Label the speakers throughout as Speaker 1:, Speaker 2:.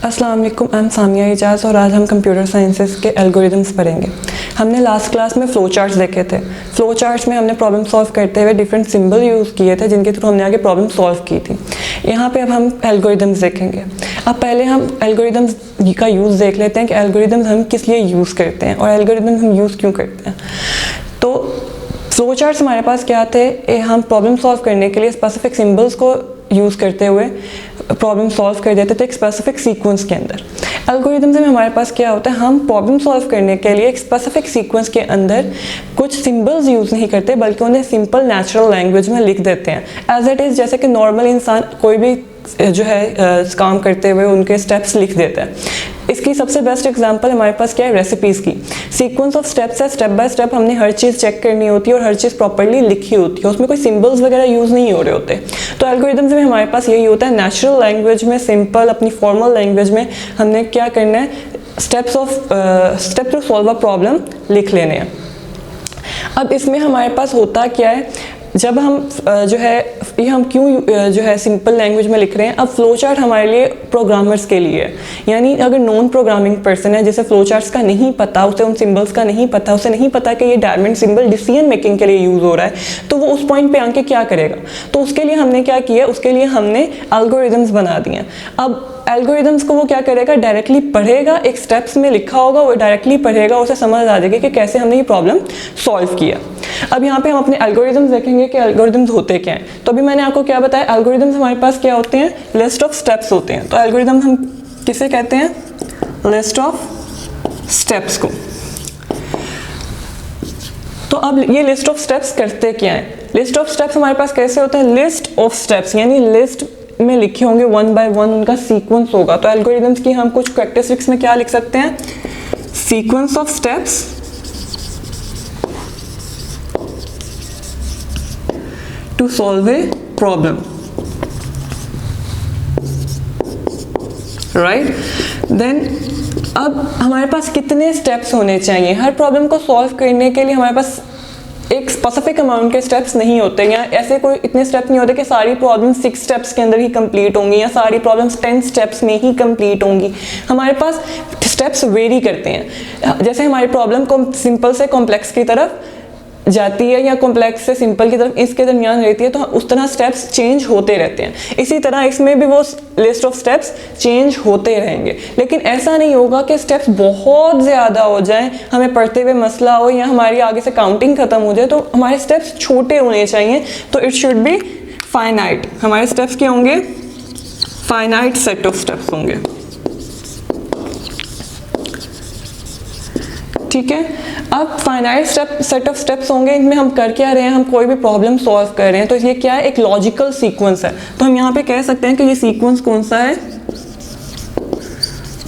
Speaker 1: अस्सलाम वालेकुम, I am Samia Ejaz और आज हम कंप्यूटर साइंसेस के एल्गोरिदम्स पढ़ेंगे। हमने लास्ट क्लास में फ़्लो चार्ट्स देखे थे। फ़्लो चार्ट्स में हमने प्रॉब्लम सॉल्व करते हुए डिफरेंट सिंबल यूज़ किए थे जिनके थ्रू हमने आगे प्रॉब्लम सॉल्व की थी। यहाँ पे अब हम एल्गोरिदम्स देखेंगे। अब पहले हम एल्गोरिदम्स का यूज़ देख लेते हैं कि एल्गोरिदम्स हम किस लिए यूज़ करते हैं और एल्गोरिदम्स हम यूज़ क्यों करते हैं। तो फ़्लो चार्ट्स हमारे पास क्या थे, हम प्रॉब्लम सॉल्व करने के लिए स्पेसिफिक सिंबल्स को यूज़ करते हुए प्रॉब्लम सॉल्व कर देते थे एक स्पेसिफिक सीक्वेंस के अंदर। एल्गोरिदम्स में हमारे पास क्या होता है, हम प्रॉब्लम सॉल्व करने के लिए एक स्पेसिफिक सीक्वेंस के अंदर कुछ सिंबल्स यूज़ नहीं करते बल्कि उन्हें सिंपल नेचुरल लैंग्वेज में लिख देते हैं एज इट इज़। जैसे कि नॉर्मल इंसान कोई भी जो है काम करते हुए उनके स्टेप्स लिख देता है। इसकी सबसे बेस्ट एग्जांपल हमारे पास क्या है, रेसिपीज़ की। सीक्वेंस ऑफ स्टेप्स है, स्टेप बाय स्टेप हमने हर चीज़ चेक करनी होती है और हर चीज़ प्रॉपर्ली लिखी होती है, उसमें कोई सिंबल्स वगैरह यूज़ नहीं हो रहे होते। तो एल्गोरिदम्स में हमारे पास यही होता है, नेचुरल लैंग्वेज में, सिंपल अपनी फॉर्मल लैंग्वेज में हमने क्या करना है, step to solve a problem लिख लेने हैं। अब इसमें हमारे पास होता क्या है, जब हम जो है ये हम क्यों जो है सिंपल लैंग्वेज में लिख रहे हैं। अब फ्लो चार्ट हमारे लिए प्रोग्रामर्स के लिए है, यानी अगर नॉन प्रोग्रामिंग पर्सन है जिसे फ्लो चार्ट्स का नहीं पता, उसे उन सिंबल्स का नहीं पता, उसे नहीं पता कि ये डायमंड सिंबल डिसीजन मेकिंग के लिए यूज़ हो रहा है, तो वो उस पॉइंट पे आके क्या करेगा। तो उसके लिए हमने क्या किया, उसके लिए हमने एल्गोरिदम्स बना दिए। अब एल्गोरिदम्स को वो क्या करेगा, डायरेक्टली पढ़ेगा, एक स्टेप्स में लिखा होगा वो डायरेक्टली पढ़ेगा, उसे समझ आ जाएगी कि कैसे हमने ये प्रॉब्लम सॉल्व किया। अब यहाँ पे हम अपने एल्गोरिदम्स देखेंगे कि एल्गोरिदम्स होते क्या हैं। तो अभी मैंने आपको क्या बताया, एल्गोरिदम्स हमारे पास क्या होते हैं, लिस्ट ऑफ स्टेप्स होते हैं। तो एल्गोरिदम हम किसे कहते हैं, लिस्ट ऑफ स्टेप्स को। तो अब ये लिस्ट ऑफ स्टेप्स करते क्या है, लिस्ट ऑफ स्टेप्स हमारे पास कैसे होते हैं, लिस्ट ऑफ स्टेप्स यानी लिस्ट में लिखे होंगे वन बाय वन, उनका सीक्वेंस होगा। तो एल्गोरिदम्स की हम कुछ कैरेक्टरिस्टिक्स में क्या लिख सकते हैं, sequence of steps to solve a problem, right. Then अब हमारे पास कितने स्टेप्स होने चाहिए, हर प्रॉब्लम को सॉल्व करने के लिए हमारे पास एक स्पेसिफिक अमाउंट के स्टेप्स नहीं होते, या ऐसे कोई इतने स्टेप्स नहीं होते कि सारी प्रॉब्लम 6 स्टेप्स के अंदर ही कंप्लीट होंगी या सारी प्रॉब्लम्स 10 स्टेप्स में ही कंप्लीट होंगी। हमारे पास स्टेप्स वेरी करते हैं, जैसे हमारी प्रॉब्लम को सिंपल से कॉम्प्लेक्स की तरफ जाती है या कॉम्प्लेक्स से सिंपल की तरफ इसके दरमियान रहती है, तो उस तरह स्टेप्स चेंज होते रहते हैं। इसी तरह इसमें भी वो लिस्ट ऑफ स्टेप्स चेंज होते रहेंगे, लेकिन ऐसा नहीं होगा कि स्टेप्स बहुत ज़्यादा हो जाएं, हमें पढ़ते हुए मसला हो या हमारी आगे से काउंटिंग ख़त्म हो जाए। तो हमारे स्टेप्स छोटे होने चाहिए, तो इट शुड बी फाइनाइट। हमारे स्टेप्स क्या होंगे, फाइनाइट सेट ऑफ स्टेप्स होंगे, ठीक है। अब फाइनाइट सेट ऑफ स्टेप्स होंगे, इनमें हम कर क्या रहे हैं, हम कोई भी प्रॉब्लम सॉल्व कर रहे हैं, तो ये क्या है, एक लॉजिकल सीक्वेंस है। तो हम यहाँ पे कह सकते हैं कि ये सीक्वेंस कौन सा है,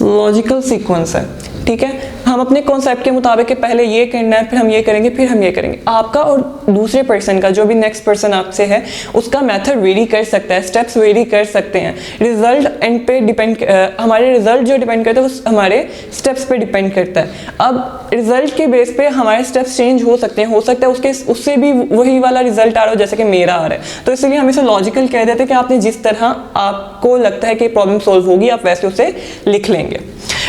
Speaker 1: लॉजिकल सीक्वेंस है, ठीक है। हम अपने कॉन्सेप्ट के मुताबिक कि पहले ये करना है, फिर हम ये करेंगे, फिर हम ये करेंगे। आपका और दूसरे पर्सन का, जो भी नेक्स्ट पर्सन आपसे है, उसका मेथड वेरी कर सकता है, स्टेप्स वेरी कर सकते हैं। रिजल्ट एंड पे डिपेंड, हमारे रिजल्ट जो डिपेंड करता है वो हमारे स्टेप्स पे डिपेंड करता है। अब रिजल्ट के बेस पे हमारे स्टेप्स चेंज हो सकते हैं, हो सकता है उससे भी वही वाला रिजल्ट आ रहा हो जैसे कि मेरा आ रहा है। तो इसलिए हम इसे लॉजिकल कह देते हैं कि आपने जिस तरह आपको लगता है कि प्रॉब्लम सॉल्व होगी आप वैसे उसे लिख लेंगे।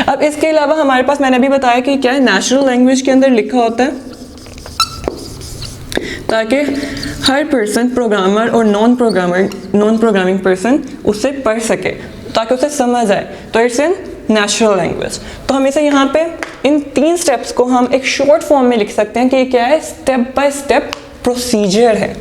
Speaker 1: अब इसके अलावा हमारे पास, मैंने अभी बताया कि क्या है, नेचुरल लैंग्वेज के अंदर लिखा होता है ताकि हर पर्सन, प्रोग्रामर और नॉन प्रोग्रामिंग पर्सन उससे पढ़ सके, ताकि उसे समझ आए। तो इट्स इन नेचुरल लैंग्वेज। तो हम इसे यहाँ पे इन 3 स्टेप्स को हम एक शॉर्ट फॉर्म में लिख सकते हैं कि ये क्या है, स्टेप बाय स्टेप प्रोसीजर है।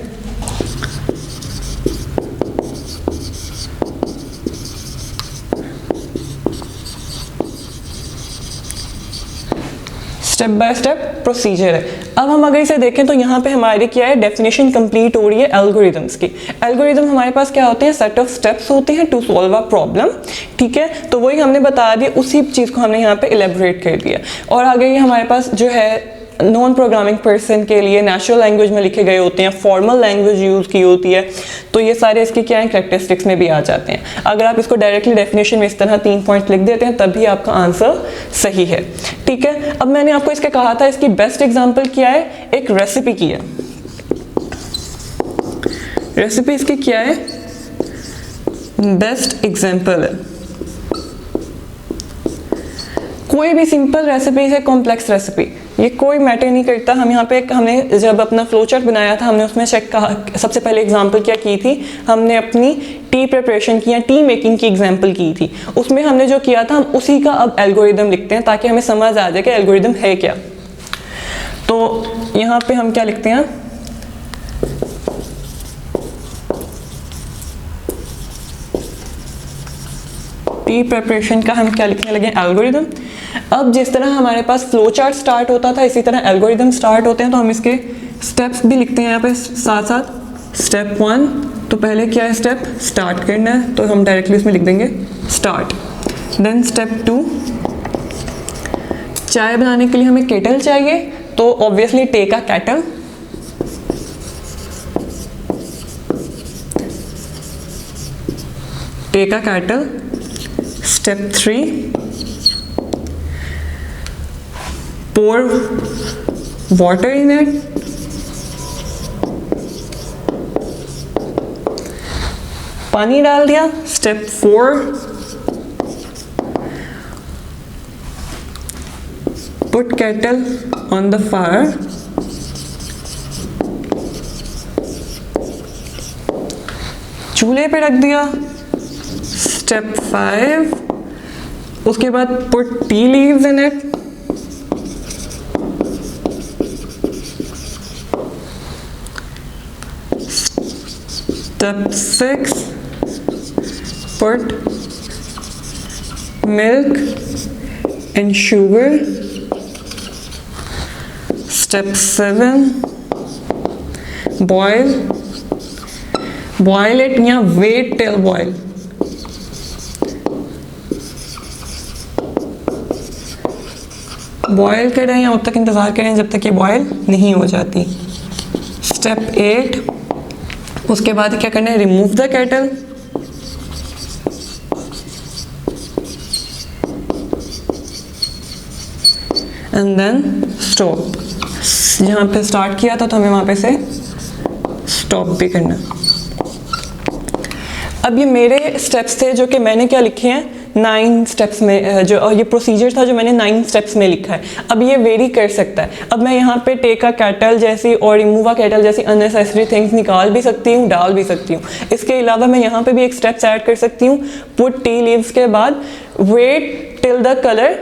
Speaker 1: स्टेप बाय स्टेप प्रोसीजर है। अब हम अगर इसे देखें तो यहाँ पे हमारी क्या है, डेफिनेशन कंप्लीट हो रही है एल्गोरिदम्स की। एल्गोरिदम हमारे पास क्या होते हैं, सेट ऑफ स्टेप्स होते हैं टू सॉल्व अ प्रॉब्लम, ठीक है। तो वही हमने बता दिया, उसी चीज़ को हमने यहाँ पे इलेबोरेट कर दिया। और आगे ये हमारे पास जो है नॉन प्रोग्रामिंग पर्सन के लिए नेचुरल लैंग्वेज में लिखे गए होते हैं, फॉर्मल लैंग्वेज यूज़ की होती है। तो ये सारे इसकी क्या है, कैरेक्टरिस्टिक्स में भी आ जाते हैं। अगर आप इसको डायरेक्टली डेफिनेशन में इस तरह 3 पॉइंट लिख देते हैं तभी आपका आंसर सही है, ठीक है। अब मैंने आपको इसके कहा था, इसकी बेस्ट एग्जाम्पल क्या है, एक रेसिपी की है। रेसिपी इसकी क्या है, बेस्ट एग्जाम्पल है। कोई भी सिंपल रेसिपी है कॉम्प्लेक्स रेसिपी, ये कोई मैटर नहीं करता। हम यहाँ पे हमने जब अपना फ्लो चार्ट बनाया था, हमने उसमें चेक कहा, सबसे पहले एग्जांपल क्या की थी, हमने अपनी टी प्रिपरेशन की या टी मेकिंग की एग्जांपल की थी। उसमें हमने जो किया था, हम उसी का अब एल्गोरिदम लिखते हैं ताकि हमें समझ आ जाए कि एल्गोरिदम है क्या। तो यहाँ पे हम क्या लिखते हैं, टी प्रिपरेशन का हम क्या लिखने लगे, एल्गोरिदम। अब जिस तरह हमारे पास फ्लो चार्ट स्टार्ट होता था, इसी तरह एल्गोरिदम स्टार्ट होते हैं, तो हम इसके स्टेप्स भी लिखते हैं यहाँ पे साथ साथ। स्टेप 1, तो पहले क्या है स्टेप, स्टार्ट करना है, तो हम डायरेक्टली उसमें लिख देंगे स्टार्ट। देन स्टेप 2, चाय बनाने के लिए हमें केटल चाहिए, तो obviously take a kettle. Take a kettle. Step 3, pour water in it। पानी डाल दिया। Step 4, put kettle on the fire। चूल्हे पे रख दिया। स्टेप 5, उसके बाद put tea leaves in it। Step 6, put milk and sugar। Step 7, boil it या wait till boil। बॉयल कर रहे हैं या तब तक इंतज़ार करें जब तक ये बॉयल नहीं हो जाती। स्टेप 8, उसके बाद क्या करना है, remove the kettle. And then stop. जहाँ पे स्टार्ट किया था तो हमें वहाँ पे से स्टॉप भी करना। अब ये मेरे स्टेप्स थे जो कि मैंने क्या लिखे हैं 9 स्टेप्स में, जो ये प्रोसीजर था जो मैंने 9 स्टेप्स में लिखा है। अब ये वेरी कर सकता है। अब मैं यहाँ पे टेक अ केटल जैसी और रिमूव अ केटल जैसी अननेसेसरी थिंग्स निकाल भी सकती हूँ, डाल भी सकती हूँ। इसके अलावा मैं यहाँ पे भी एक स्टेप्स ऐड कर सकती हूँ, पुट टी लीव्स के बाद wait till the colour,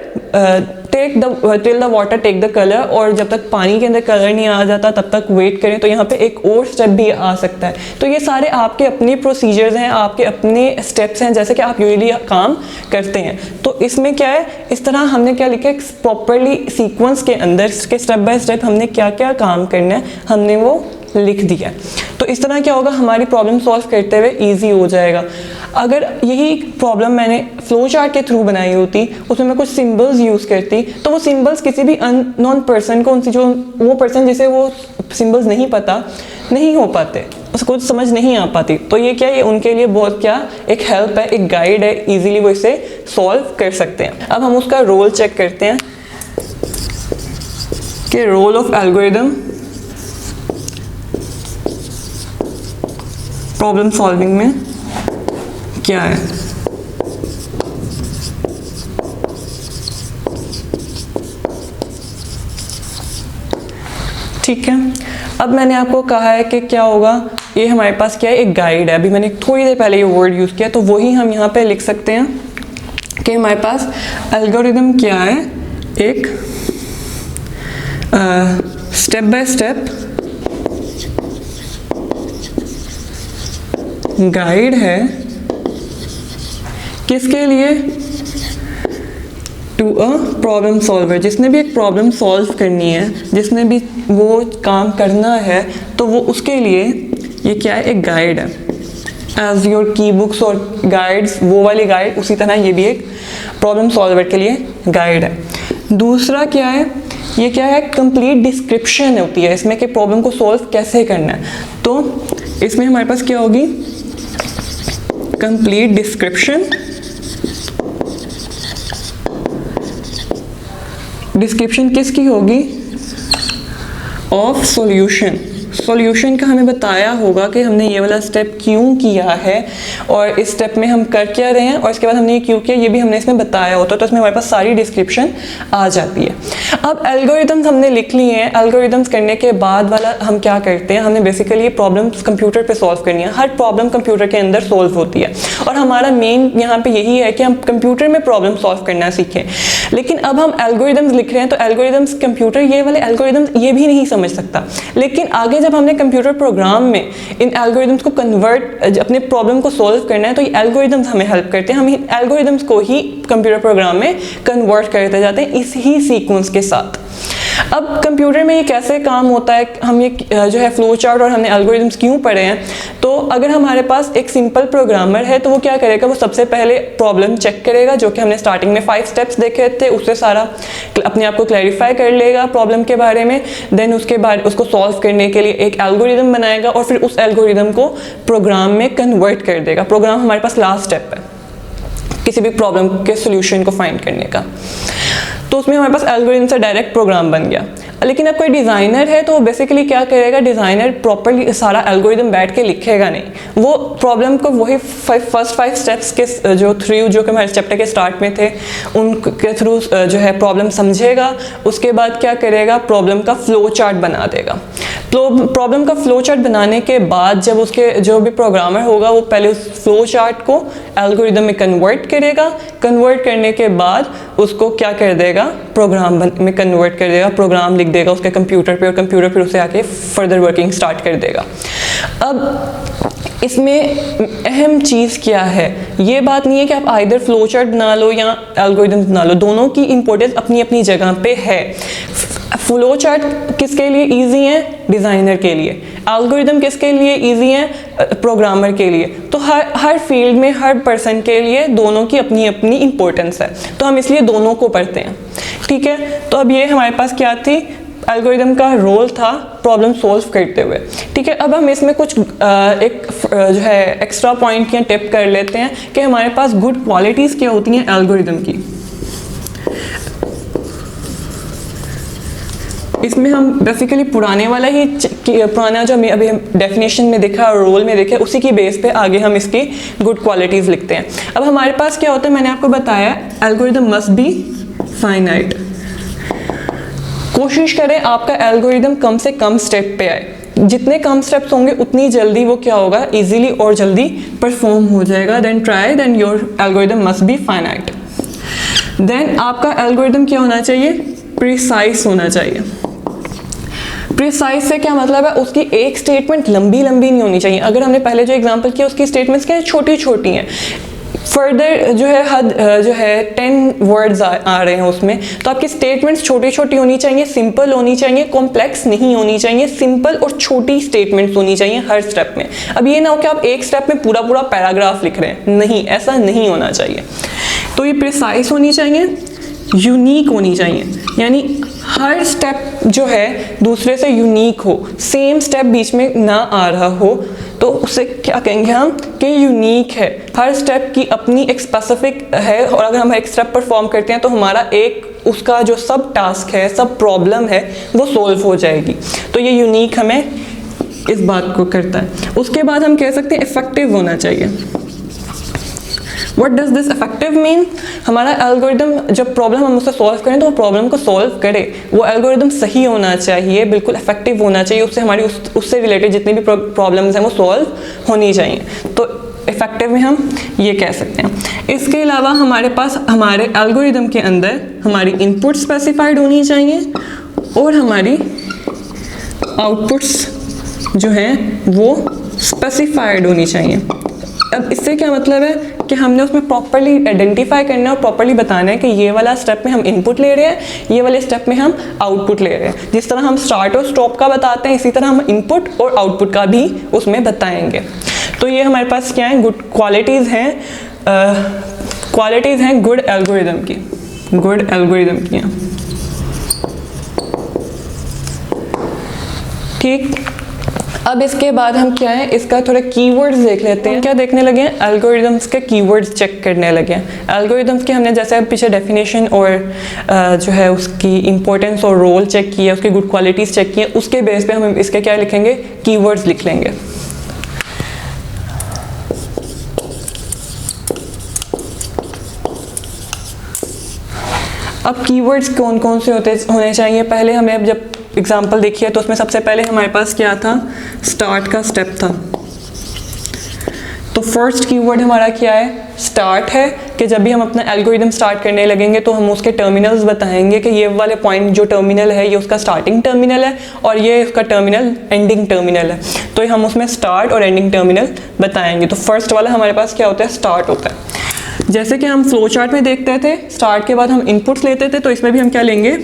Speaker 1: till the water take the colour, और जब तक पानी के अंदर कलर नहीं आ जाता तब तक वेट करें। तो यहाँ पे एक और स्टेप भी आ सकता है। तो ये सारे आपके अपने प्रोसीजर्स हैं, आपके अपने स्टेप्स हैं, जैसे कि आप यूजुअली काम करते हैं। तो इसमें क्या है, इस तरह हमने क्या लिखा है, प्रॉपरली सीक्वेंस के अंदर के स्टेप बाय स्टेप हमने क्या क्या काम करना है हमने वो लिख दिया। तो इस तरह क्या होगा, हमारी प्रॉब्लम सॉल्व करते हुए इजी हो जाएगा। अगर यही प्रॉब्लम मैंने फ्लो चार्ट के थ्रू बनाई होती, उसमें मैं कुछ सिंबल्स यूज़ करती, तो वो सिंबल्स किसी भी अननोन पर्सन को, उनसे जो वो पर्सन जिसे वो सिंबल्स नहीं पता नहीं हो पाते, उसको समझ नहीं आ पाती। तो ये क्या, ये उनके लिए बहुत क्या एक हेल्प है, एक गाइड है, इजीली वो इसे सॉल्व कर सकते हैं। अब हम उसका रोल चेक करते हैं कि role of algorithm problem solving में क्या है। ठीक है, अब मैंने आपको कहा है कि क्या होगा, ये हमारे पास क्या है, एक गाइड है। अभी मैंने थोड़ी देर पहले ये वर्ड यूज़ किया, तो वही हम यहाँ पे लिख सकते हैं कि हमारे पास एल्गोरिदम क्या है, एक स्टेप बाय स्टेप गाइड है। किसके लिए, टू अ प्रॉब्लम सॉल्वर। जिसने भी एक प्रॉब्लम सॉल्व करनी है, जिसने भी वो काम करना है, तो वो उसके लिए ये क्या है, एक गाइड है। एज योर की बुक्स और गाइड्स, वो वाली गाइड, उसी तरह ये भी एक प्रॉब्लम सॉल्वर के लिए गाइड है। दूसरा क्या है, ये क्या है, कंप्लीट डिस्क्रिप्शन होती है इसमें कि प्रॉब्लम को सॉल्व कैसे करना है। तो इसमें हमारे पास क्या होगी, कंप्लीट डिस्क्रिप्शन। डिस्क्रिप्शन किसकी होगी, ऑफ सॉल्यूशन, सॉल्यूशन का हमें बताया होगा कि हमने ये वाला स्टेप क्यों किया है और इस स्टेप में हम कर क्या रहे हैं और इसके बाद हमने ये क्यों किया ये भी हमने इसमें बताया होता है, तो इसमें हमारे पास सारी डिस्क्रिप्शन आ जाती है। अब एल्गोरिदम्स हमने लिख लिए हैं, एल्गोरिदम्स करने के बाद वाला हम क्या करते हैं, हमने बेसिकली ये प्रॉब्लम्स कंप्यूटर पे सॉल्व करनी है। हर प्रॉब्लम कंप्यूटर के अंदर सॉल्व होती है और हमारा मेन यहाँ पे यही है कि हम कंप्यूटर में प्रॉब्लम सॉल्व करना सीखें। लेकिन अब हम एल्गोरिदम्स लिख रहे हैं तो एल्गोरिदम्स कंप्यूटर ये वाले एल्गोरिदम्स ये भी नहीं समझ सकता, लेकिन आगे जब हमने कंप्यूटर प्रोग्राम में इन एल्गोरिदम्स को कन्वर्ट अपने प्रॉब्लम को सॉल्व करना है तो ये एल्गोरिदम्स हमें हेल्प करते हैं। हम इन एल्गोरिदम्स को ही कंप्यूटर प्रोग्राम में कन्वर्ट करते जाते हैं इस ही सीक्वेंस के साथ। अब कंप्यूटर में ये कैसे काम होता है, हम ये जो है फ्लो चार्ट और हमने एल्गोरिदम्स क्यों पढ़े हैं, तो अगर हमारे पास एक सिंपल प्रोग्रामर है तो वो क्या करेगा, वो सबसे पहले प्रॉब्लम चेक करेगा जो कि हमने स्टार्टिंग में 5 स्टेप्स देखे थे, उससे सारा अपने आप को क्लैरिफाई कर लेगा प्रॉब्लम के बारे में। देन उसके बाद उसको सॉल्व करने के लिए एक एल्गोरिदम बनाएगा और फिर उस एल्गोरिदम को प्रोग्राम में कन्वर्ट कर देगा। प्रोग्राम हमारे पास लास्ट स्टेप है किसी भी प्रॉब्लम के सोल्यूशन को फाइंड करने का, तो उसमें हमारे पास एल्गोरिदम से डायरेक्ट प्रोग्राम बन गया। लेकिन अब कोई डिज़ाइनर है तो वो बेसिकली क्या करेगा, डिज़ाइनर प्रॉपरली सारा एल्गोरिदम बैठ के लिखेगा नहीं, वो प्रॉब्लम को वही फर्स्ट 5 स्टेप्स के जो थ्रू जो कि हमारे चैप्टर के स्टार्ट में थे उनके थ्रू जो है प्रॉब्लम समझेगा। उसके बाद क्या करेगा, प्रॉब्लम का फ्लो चार्ट बना देगा। प्रॉब्लम का फ्लो चार्ट बनाने के बाद जब उसके जो भी प्रोग्रामर होगा वो पहले उस फ्लो चार्ट को एल्गोरिदम में कन्वर्ट करेगा, कन्वर्ट करने के बाद उसको क्या कर देगा, प्रोग्राम में कन्वर्ट कर देगा, प्रोग्राम लिख देगा उसके कंप्यूटर पे और कंप्यूटर फिर उसे आके फर्दर वर्किंग स्टार्ट कर देगा। अब इसमें अहम चीज़ क्या है, ये बात नहीं है कि आप आइदर फ्लो चार्ट बना लो या एल्गोरिदम बना लो, दोनों की इंपॉर्टेंस अपनी अपनी जगह पे है। फ्लो चार्ट किसके लिए इजी है, डिज़ाइनर के लिए। एल्गोरिदम किसके लिए इजी है, प्रोग्रामर के लिए। तो हर फील्ड में हर पर्सन के लिए दोनों की अपनी अपनी इंपॉर्टेंस है, तो हम इसलिए दोनों को पढ़ते हैं। ठीक है, तो अब ये हमारे पास क्या थी, एल्गोरिदम का रोल था प्रॉब्लम सॉल्व करते हुए। ठीक है, अब हम इसमें कुछ एक जो है एक्स्ट्रा पॉइंट या टिप कर लेते हैं कि हमारे पास गुड क्वालिटीज़ क्या होती हैं एल्गोरिदम की। इसमें हम बेसिकली पुराने वाला ही पुराना जो हमें अभी डेफिनेशन में देखा और रोल में देखा उसी की बेस पे आगे हम इसकी गुड क्वालिटीज़ लिखते हैं। अब हमारे पास क्या होता है, मैंने आपको बताया एल्गोरिदम मस्ट बी फाइनाइट। कोशिश करें आपका एल्गोरिदम कम से कम स्टेप पे आए, जितने कम स्टेप्स होंगे उतनी जल्दी वो क्या होगा, इजीली और जल्दी परफॉर्म हो जाएगा। Then your algorithm must be finite. Then आपका एल्गोरिदम क्या होना चाहिए, प्रिसाइज होना चाहिए। प्रिसाइज से क्या मतलब है, उसकी एक स्टेटमेंट लंबी लंबी नहीं होनी चाहिए। अगर हमने पहले जो एग्जांपल किया उसकी स्टेटमेंट्स क्या छोटी छोटी हैं, फर्दर जो है हद जो है 10 वर्ड्स आ रहे हैं उसमें, तो आपकी स्टेटमेंट्स छोटी छोटी होनी चाहिए, सिंपल होनी चाहिए, कॉम्प्लेक्स नहीं होनी चाहिए, सिंपल और छोटी स्टेटमेंट्स होनी चाहिए हर स्टेप में। अब ये ना हो कि आप एक स्टेप में पूरा पूरा पैराग्राफ लिख रहे हैं, नहीं, ऐसा नहीं होना चाहिए। तो ये प्रिसाइज होनी चाहिए, यूनिक होनी चाहिए, यानी हर स्टेप जो है दूसरे से यूनिक हो, सेम स्टेप बीच में ना आ रहा हो, तो उसे क्या कहेंगे हम कि यूनिक है। हर स्टेप की अपनी एक स्पेसिफिक है और अगर हम एक स्टेप परफॉर्म करते हैं तो हमारा एक उसका जो सब टास्क है, सब प्रॉब्लम है वो सोल्व हो जाएगी। तो ये यूनिक हमें इस बात को करता है। उसके बाद हम कह सकते हैं इफेक्टिव होना चाहिए। What does this effective mean? हमारा एल्गोरिदम जब प्रॉब्लम हम उससे सॉल्व करें तो वो प्रॉब्लम को सॉल्व करे, वो एल्गोरिदम सही होना चाहिए, बिल्कुल इफेक्टिव होना चाहिए, उससे हमारी उससे रिलेटेड जितनी भी प्रॉब्लम्स हैं वो सॉल्व होनी चाहिए। तो इफेक्टिव में हम ये कह सकते हैं। इसके अलावा हमारे पास हमारे एल्गोरिदम के अंदर हमारी इनपुट स्पेसिफाइड होनी चाहिए और हमारी आउटपुट्स जो हैं वो स्पेसिफाइड होनी चाहिए। अब इससे क्या मतलब है कि हमने उसमें प्रॉपर्ली आइडेंटिफाई करना है और प्रॉपर्ली बताना है कि ये वाला स्टेप में हम इनपुट ले रहे हैं, ये वाले स्टेप में हम आउटपुट ले रहे हैं। जिस तरह हम स्टार्ट और स्टॉप का बताते हैं इसी तरह हम इनपुट और आउटपुट का भी उसमें बताएंगे। तो ये हमारे पास क्या है, गुड क्वालिटीज़ हैं गुड एल्गोरिदम की, गुड एल्गोरिदम की। ठीक, अब इसके बाद हम क्या है, इसका थोड़ा कीवर्ड्स देख लेते हैं। क्या देखने लगे हैं, एल्गोरिदम्स के कीवर्ड्स चेक करने लगे हैं। एल्गोरिदम्स के हमने जैसे पीछे डेफिनेशन और जो है उसकी इंपॉर्टेंस और रोल चेक किया, उसकी गुड क्वालिटीज़ चेक किए, उसके बेस पे हम इसके क्या लिखेंगे, कीवर्ड्स लिख लेंगे। अब कीवर्ड्स कौन कौन से होने चाहिए, पहले हमें अब जब एग्जाम्पल देखिए तो उसमें सबसे पहले हमारे पास क्या था, स्टार्ट का स्टेप था। तो फर्स्ट कीवर्ड हमारा क्या है, स्टार्ट है, कि जब भी हम अपना एल्गोरिदम स्टार्ट करने लगेंगे तो हम उसके टर्मिनल्स बताएंगे कि ये वाले पॉइंट जो टर्मिनल है ये उसका स्टार्टिंग टर्मिनल है और ये उसका टर्मिनल एंडिंग टर्मिनल है। तो हम उसमें स्टार्ट और एंडिंग टर्मिनल बताएंगे। तो फर्स्ट वाला हमारे पास क्या होता है, स्टार्ट होता है। जैसे कि हम फ्लो चार्ट में देखते थे, स्टार्ट के बाद हम इनपुट्स लेते थे, तो इसमें भी हम क्या लेंगे,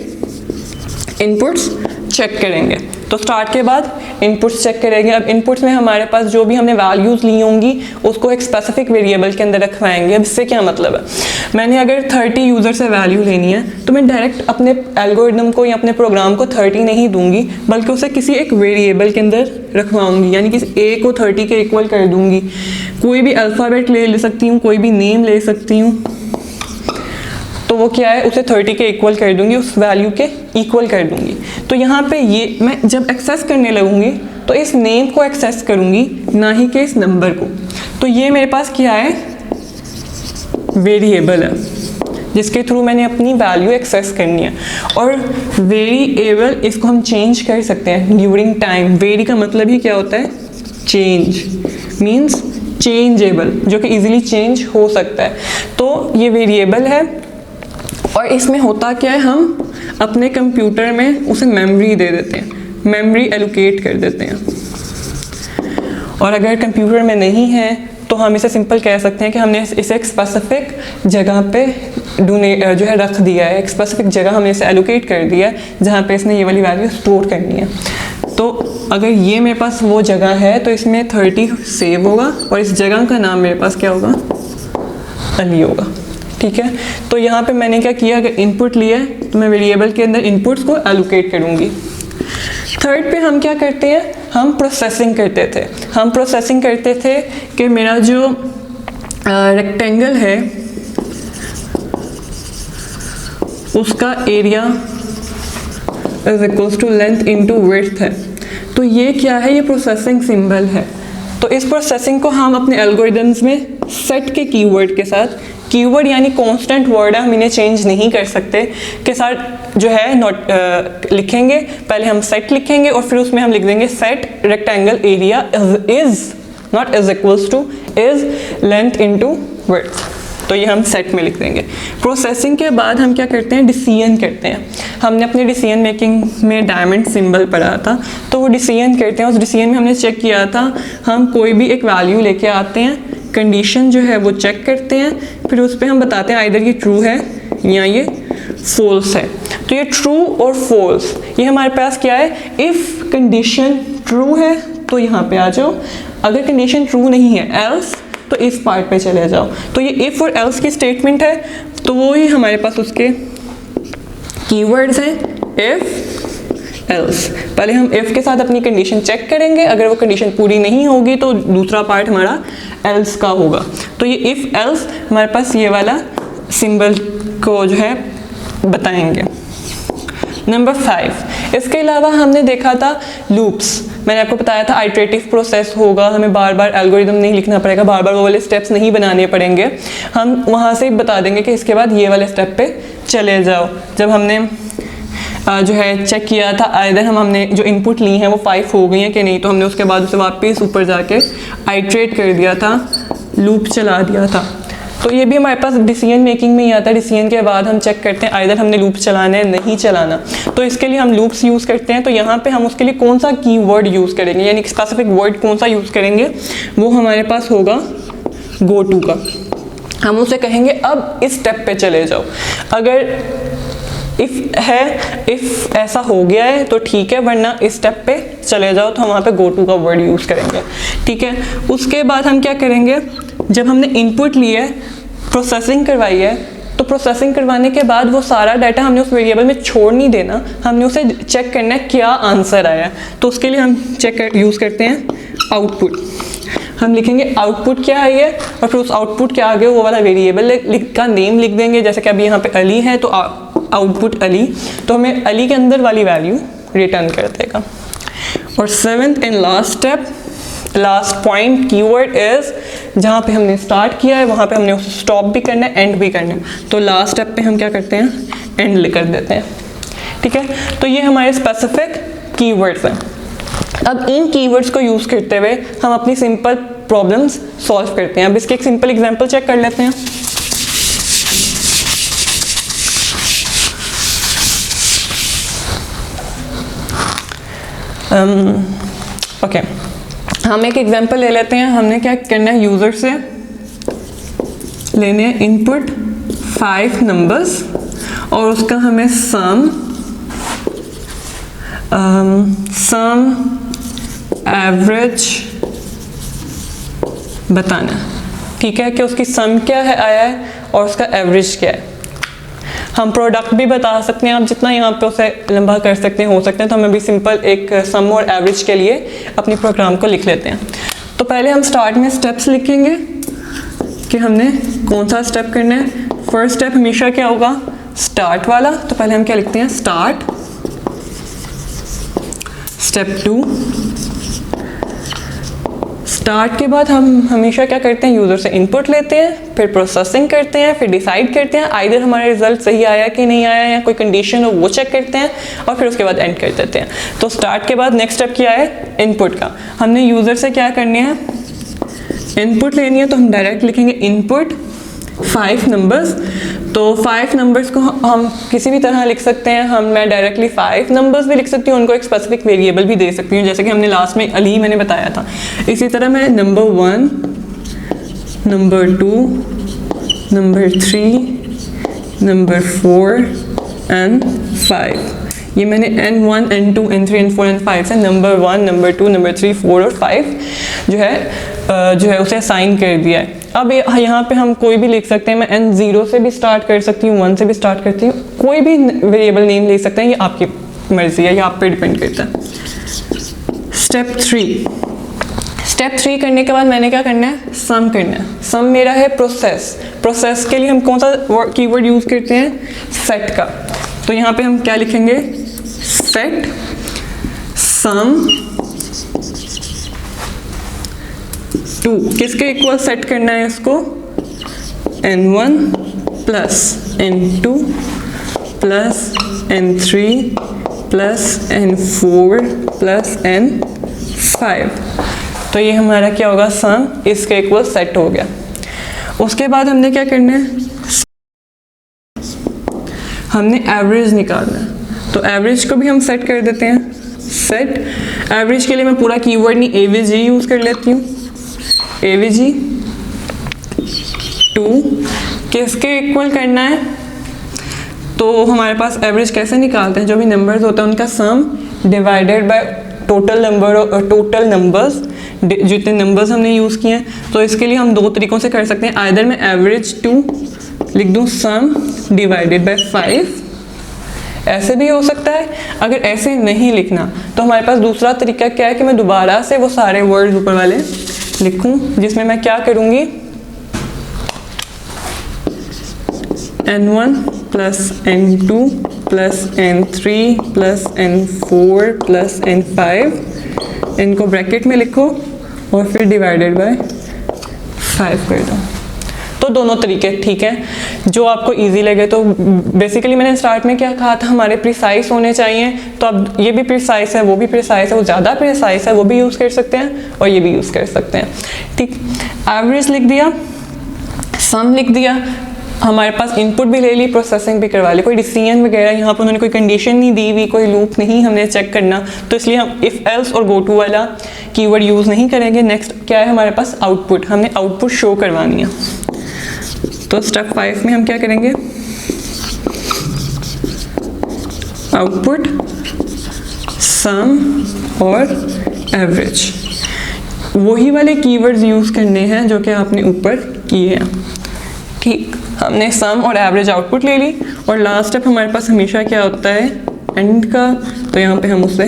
Speaker 1: इनपुट्स चेक करेंगे। तो स्टार्ट के बाद इनपुट्स चेक करेंगे। अब इनपुट्स में हमारे पास जो भी हमने वैल्यूज़ ली होंगी उसको एक स्पेसिफिक वेरिएबल के अंदर रखवाएंगे। अब इससे क्या मतलब है, मैंने अगर 30 यूज़र से वैल्यू लेनी है तो मैं डायरेक्ट अपने एल्गोरिदम को या अपने प्रोग्राम को 30 नहीं दूंगी, बल्कि उसे किसी एक वेरिएबल के अंदर रखवाऊंगी, यानी कि a को 30 के इक्वल कर दूंगी। कोई भी अल्फ़ाबेट ले सकती हूँ, कोई भी नेम ले सकती हूँ, तो वो क्या है, उसे 30 के इक्वल कर दूंगी, उस वैल्यू के इक्वल कर दूंगी। तो यहाँ पे ये मैं जब एक्सेस करने लगूंगी तो इस नेम को एक्सेस करूंगी, ना ही कि इस नंबर को। तो ये मेरे पास क्या है, वेरिएबल है जिसके थ्रू मैंने अपनी वैल्यू एक्सेस करनी है। और वेरिएबल इसको हम चेंज कर सकते हैं ड्यूरिंग टाइम। वेरी का मतलब ही क्या होता है, चेंज, मीन्स चेंजेबल, जो कि इजीली चेंज हो सकता है। तो ये वेरिएबल है और इसमें होता क्या है, हम अपने कंप्यूटर में उसे मेमोरी दे देते हैं, मेमोरी एलोकेट कर देते हैं। और अगर कंप्यूटर में नहीं है तो हम इसे सिंपल कह सकते हैं कि हमने इसे एक स्पेसिफिक जगह पे जो है रख दिया है, एक स्पेसिफिक जगह हमने इसे एलोकेट कर दिया है जहाँ पे इसने ये वाली वैल्यू स्टोर करनी है। तो अगर ये मेरे पास वो जगह है तो इसमें 30 सेव होगा और इस जगह का नाम मेरे पास क्या होगा, अली होगा। ठीक है, तो यहाँ पे मैंने क्या किया, अगर इनपुट लिया है तो मैं वेरिएबल के अंदर इनपुट्स को एलोकेट करूँगी। थर्ड पे हम क्या करते हैं, हम प्रोसेसिंग करते थे। हम प्रोसेसिंग करते थे कि मेरा जो रेक्टेंगल है उसका area is equals to length into width है। तो ये क्या है, ये प्रोसेसिंग सिंबल है। तो इस प्रोसेसिंग को हम अपने एल्गोरिदम्स में सेट के कीवर्ड के साथ, कीवर्ड यानी कांस्टेंट वर्ड है, हम इन्हें चेंज नहीं कर सकते, के साथ जो है नोट लिखेंगे। पहले हम सेट लिखेंगे और फिर उसमें हम लिख देंगे set rectangle area is not is equals two is length into width. तो ये हम सेट में लिख देंगे। प्रोसेसिंग के बाद हम क्या करते हैं, डिसीजन करते हैं। हमने अपने डिसीजन मेकिंग में डायमंड सिंबल पढ़ा था, तो वो डिसीजन करते हैं। उस डिसीजन में हमने चेक किया था, हम कोई भी एक वैल्यू लेके आते हैं, कंडीशन जो है वो चेक करते हैं, फिर उस पर हम बताते हैं आइदर ये ट्रू है या ये फॉल्स है। तो ये ट्रू और फॉल्स, ये हमारे पास क्या है, इफ़ कंडीशन ट्रू है तो यहाँ पे आ जाओ, अगर कंडीशन ट्रू नहीं है एल्स तो इस पार्ट पे चले जाओ। तो ये इफ़ और एल्स की स्टेटमेंट है, तो वो ही हमारे पास उसके कीवर्ड्स हैं, इफ़ एल्स। पहले हम इफ़ के साथ अपनी कंडीशन चेक करेंगे, अगर वो कंडीशन पूरी नहीं होगी तो दूसरा पार्ट हमारा एल्स का होगा। तो ये इफ़ एल्स हमारे पास ये वाला सिंबल को जो है बताएंगे। नंबर 5, इसके अलावा हमने देखा था लूप्स। मैंने आपको बताया था आइटरेटिव प्रोसेस होगा, हमें बार बार एल्गोरिदम नहीं लिखना पड़ेगा, बार बार वो वाले स्टेप्स नहीं बनाने पड़ेंगे। हम वहाँ से बता देंगे कि इसके बाद ये वाले स्टेप पे चले जाओ। जब हमने जो है चेक किया था आइदर हमने जो इनपुट ली हैं वो 5 हो गई हैं कि नहीं, तो हमने उसके बाद उसे वापस ऊपर जाके आइट्रेट कर दिया था, लूप चला दिया था। तो ये भी हमारे पास डिसीजन मेकिंग में ही आता है। डिसीजन के बाद हम चेक करते हैं आइदर हमने लूप चलाना है नहीं चलाना, तो इसके लिए हम लूप्स यूज़ करते हैं। तो यहाँ पे हम उसके लिए कौन सा कीवर्ड यूज़ करेंगे, यानी स्पेसिफिक वर्ड कौन सा यूज़ करेंगे, वो हमारे पास होगा गो टू का। हम उसे कहेंगे अब इस स्टेप पे चले जाओ। अगर इफ़ ऐसा हो गया है तो ठीक है, वरना इस स्टेप पे चले जाओ, तो हम वहाँ पे गो टू का वर्ड यूज़ करेंगे। ठीक है, उसके बाद हम क्या करेंगे, जब हमने इनपुट लिए, प्रोसेसिंग करवाई है, तो प्रोसेसिंग करवाने के बाद वो सारा डाटा हमने उस वेरिएबल में छोड़ नहीं देना, हमने उसे चेक करना है क्या आंसर आया है। तो उसके लिए हम यूज़ करते हैं आउटपुट। हम लिखेंगे आउटपुट क्या है ये, और फिर उस आउटपुट के आगे वो वाला वेरिएबल का नेम लिख देंगे। जैसे कि अभी यहाँ पे अली है तो आउटपुट अली, तो हमें अली के अंदर वाली वैल्यू रिटर्न कर देगा। और 7th and last step, last point keyword is, जहाँ पे हमने स्टार्ट किया है वहाँ पे हमने उसे स्टॉप भी करना है, एंड भी करना है। तो लास्ट स्टेप पे हम क्या करते हैं, एंड लिख कर देते हैं। ठीक है, तो ये हमारे स्पेसिफिक कीवर्ड्स हैं। अब इन कीवर्ड्स को यूज़ करते हुए हम अपनी सिंपल प्रॉब्लम्स सॉल्व करते हैं। अब इसके एक सिंपल एग्जांपल चेक कर लेते हैं। ओके, हम एक एग्जांपल ले लेते हैं। हमने क्या करना है, यूज़र से लेने हैं इनपुट 5 नंबर्स और उसका हमें सम एवरेज बताना है। ठीक है, कि उसकी सम क्या है आया है और उसका एवरेज क्या है। हम प्रोडक्ट भी बता सकते हैं, आप जितना यहाँ पे उसे लंबा कर सकते हैं हो सकते हैं। तो हम अभी सिंपल एक सम और एवरेज के लिए अपनी प्रोग्राम को लिख लेते हैं। तो पहले हम स्टार्ट में स्टेप्स लिखेंगे कि हमने कौन सा स्टेप करना है। फर्स्ट स्टेप हमेशा क्या होगा, स्टार्ट वाला। तो पहले हम क्या लिखते हैं, स्टार्ट। स्टेप 2, स्टार्ट के बाद हम हमेशा क्या करते हैं, यूज़र से इनपुट लेते हैं, फिर प्रोसेसिंग करते हैं, फिर डिसाइड करते हैं आइदर हमारा रिजल्ट सही आया कि नहीं आया, या कोई कंडीशन हो वो चेक करते हैं, और फिर उसके बाद एंड कर देते हैं। तो स्टार्ट के बाद नेक्स्ट स्टेप क्या है, इनपुट का। हमने यूज़र से क्या करनी है, इनपुट लेनी है। तो हम डायरेक्ट लिखेंगे इनपुट 5 नंबर्स। तो 5 नंबर्स को हम किसी भी तरह लिख सकते हैं। मैं डायरेक्टली 5 नंबर्स भी लिख सकती हूँ, उनको एक स्पेसिफिक वेरिएबल भी दे सकती हूँ, जैसे कि हमने लास्ट में अली मैंने बताया था। इसी तरह मैं number 1, number 2, number 3, number 4 and 5, ये मैंने N1, N2, N3, N4, N5 से नंबर 1, नंबर 2, नंबर 3, 4 और 5 जो है उसे असाइन कर दिया है। अब यहाँ पे हम कोई भी लिख सकते हैं। मैं N0 से भी स्टार्ट कर सकती हूँ, 1 से भी स्टार्ट करती हूँ, कोई भी वेरिएबल नेम ले सकते हैं, ये आपकी मर्जी है, ये आप पे डिपेंड करता है। स्टेप 3 करने के बाद मैंने क्या करना है, सम करना है। सम मेरा है प्रोसेस के लिए हम कौन सा कीवर्ड यूज़ करते हैं, सेट का। तो यहाँ पे हम क्या लिखेंगे, सेट सम 2, किसके इक्वल सेट करना है इसको, N1 plus N2 plus N3 plus N4 plus N5। तो ये हमारा क्या होगा, सम इसके इक्वल सेट हो गया। उसके बाद हमने क्या करना है, हमने एवरेज निकालना है। तो एवरेज को भी हम सेट कर देते हैं। सेट एवरेज के लिए मैं पूरा कीवर्ड नहीं, एवीजी यूज़ कर लेती हूँ। एवीजी 2 किसके इक्वल करना है, तो हमारे पास एवरेज कैसे निकालते हैं, जो भी नंबर्स होते हैं उनका सम डिवाइडेड बाय टोटल नंबर्स, जितने नंबर्स हमने यूज़ किए हैं। तो इसके लिए हम 2 तरीक़ों से कर सकते हैं। आइदर मैं एवरेज 2 लिख दूँ, सम डिवाइडेड बाय 5, ऐसे भी हो सकता है। अगर ऐसे नहीं लिखना तो हमारे पास दूसरा तरीका क्या है कि मैं दोबारा से वो सारे वर्ड्स ऊपर वाले लिखूं, जिसमें मैं क्या करूँगी, N1 plus N2 plus N3 plus N4 plus N5, इनको ब्रैकेट में लिखो और फिर डिवाइडेड बाय 5 कर दो। तो दोनों तरीके ठीक हैं, जो आपको इजी लगे। तो बेसिकली मैंने स्टार्ट में क्या कहा था, हमारे प्रिसाइज होने चाहिए। तो अब ये भी प्रिसाइज है, वो भी प्रिसाइज है, वो ज़्यादा प्रिसाइज है, वो भी यूज़ कर सकते हैं और ये भी यूज़ कर सकते हैं। ठीक, एवरेज लिख दिया, सम लिख दिया, हमारे पास इनपुट भी ले ली, प्रोसेसिंग भी करवा ली, कोई डिसीजन वगैरह यहाँ पर उन्होंने कोई कंडीशन नहीं दी हुई, कोई लूप नहीं हमने चेक करना, तो इसलिए हम इफ़ एल्स और गो टू वाला कीवर्ड यूज़ नहीं करेंगे। नेक्स्ट क्या है हमारे पास, आउटपुट, हमने आउटपुट शो करवानी है। तो स्टेप 5 में हम क्या करेंगे, आउटपुट, सम और एवरेज, वही वाले कीवर्ड्स यूज़ करने हैं जो कि आपने ऊपर किए हैं। ठीक, हमने सम और एवरेज आउटपुट ले ली और लास्ट स्टेप हमारे पास हमेशा क्या होता है, एंड का, तो यहाँ पे हम उसे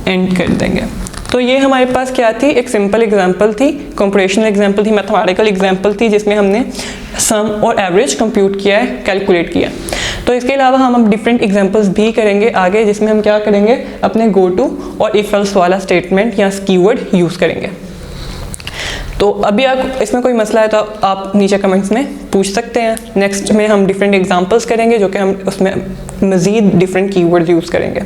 Speaker 1: एंड कर देंगे। तो ये हमारे पास क्या थी, एक सिंपल एग्जांपल थी, कंप्यूटेशनल एग्जांपल थी, मैथमेटिकल एग्जांपल थी, जिसमें हमने सम और एवरेज कंप्यूट किया है, कैलकुलेट किया। तो इसके अलावा हम अब डिफरेंट एग्जांपल्स भी करेंगे आगे, जिसमें हम क्या करेंगे, अपने गो टू और इफ एल्स वाला स्टेटमेंट या कीवर्ड यूज़ करेंगे। तो अभी आप इसमें कोई मसला है तो आप नीचे कमेंट्स में पूछ सकते हैं। नेक्स्ट में हम डिफरेंट एग्जांपल्स करेंगे जो कि हम उसमें मज़ीद डिफरेंट कीवर्ड यूज़ करेंगे।